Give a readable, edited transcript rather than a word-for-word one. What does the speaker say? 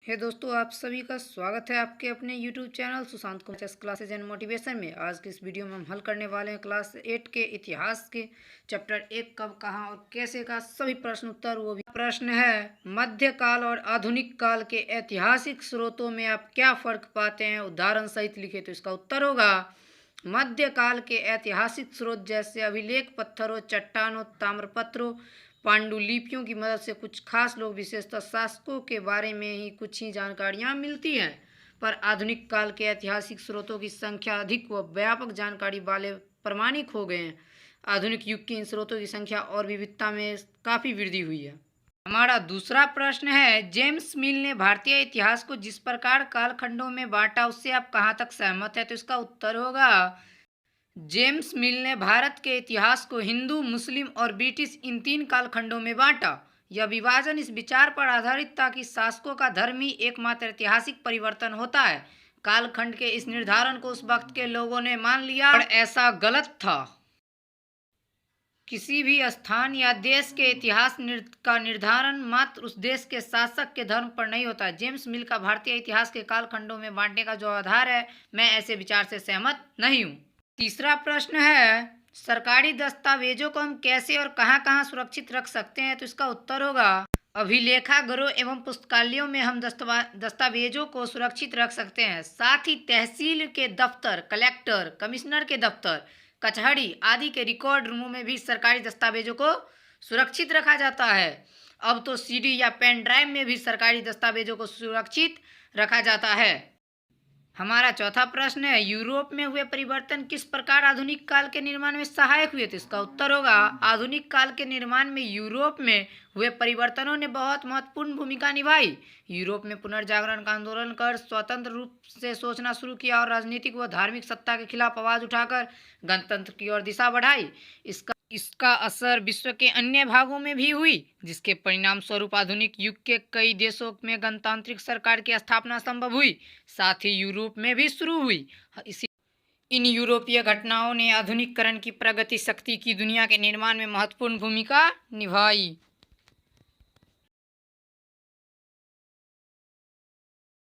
हे दोस्तों, आप सभी का स्वागत है आपके अपने YouTube channel Sushant Kumar chess classes and motivation में। आज की इस वीडियो में हम हल करने वाले हैं क्लास 8 के इतिहास के चैप्टर 1 कब, कहाँ और कैसे का सभी प्रश्न उत्तर। वो भी प्रश्न है, मध्यकाल और आधुनिक काल के ऐतिहासिक स्रोतों में आप क्या फर्क पाते हैं, उदाहरण सहित लिखे। तो इसका उत्तर होगा मध्यकाल के ऐतिहासिक स्रोत जैसे अभिलेख पत्थरों, चट्टानों, ताम्रपत्रों, पांडुलिपियों की मदद से कुछ खास लोग विशेषतः शासकों के बारे में ही कुछ ही जानकारियाँ मिलती हैं। पर आधुनिक काल के ऐतिहासिक स्रोतों की संख्या अधिक व व्यापक जानकारी वाले प्रमाणिक हो गए हैं। आधुनिक युग के इन स्रोतों की संख्या और विविधता में काफ़ी वृद्धि हुई है। हमारा दूसरा प्रश्न है, जेम्स मिल ने भारतीय इतिहास को जिस प्रकार कालखंडों में बांटा, उससे आप कहाँ तक सहमत है। तो इसका उत्तर होगा, जेम्स मिल ने भारत के इतिहास को हिंदू, मुस्लिम और ब्रिटिश इन 3 कालखंडों में बांटा। यह विभाजन इस विचार पर आधारित था कि शासकों का धर्म ही एकमात्र ऐतिहासिक परिवर्तन होता है। कालखंड के इस निर्धारण को उस वक्त के लोगों ने मान लिया और ऐसा गलत था। किसी भी स्थान या देश के इतिहास का निर्धारण मात्र उस देश के शासक के धर्म पर नहीं होता। जेम्स मिल का भारतीय इतिहास के कालखंडों में बांटने का जो आधार है, मैं ऐसे विचार से सहमत नहीं हूँ। तीसरा प्रश्न है, सरकारी दस्तावेजों को हम कैसे और कहाँ कहाँ सुरक्षित रख सकते हैं। तो इसका उत्तर होगा, अभिलेखागारों एवं पुस्तकालयों में हम दस्तावेजों को सुरक्षित रख सकते हैं। साथ ही तहसील के दफ्तर, कलेक्टर, कमिश्नर के दफ्तर, कचहरी आदि के रिकॉर्ड रूमों में भी सरकारी दस्तावेजों को सुरक्षित रखा जाता है। अब तो सीडी या पेन ड्राइव में भी सरकारी दस्तावेजों को सुरक्षित रखा जाता है। हमारा चौथा प्रश्न है, यूरोप में हुए परिवर्तन किस प्रकार आधुनिक काल के निर्माण में सहायक हुए। तो इसका उत्तर होगा, आधुनिक काल के निर्माण में यूरोप में हुए परिवर्तनों ने बहुत महत्वपूर्ण भूमिका निभाई। यूरोप में पुनर्जागरण का आंदोलन कर स्वतंत्र रूप से सोचना शुरू किया और राजनीतिक व धार्मिक सत्ता के खिलाफ आवाज उठाकर गणतंत्र की ओर दिशा बढ़ाई। इसका असर विश्व के अन्य भागों में भी हुई, जिसके परिणाम स्वरूप आधुनिक युग के कई देशों में गणतांत्रिक सरकार की स्थापना संभव हुई। साथ ही यूरोप में भी शुरू हुई। इन यूरोपीय घटनाओं ने आधुनिकरण की प्रगति शक्ति की दुनिया के निर्माण में महत्वपूर्ण भूमिका निभाई।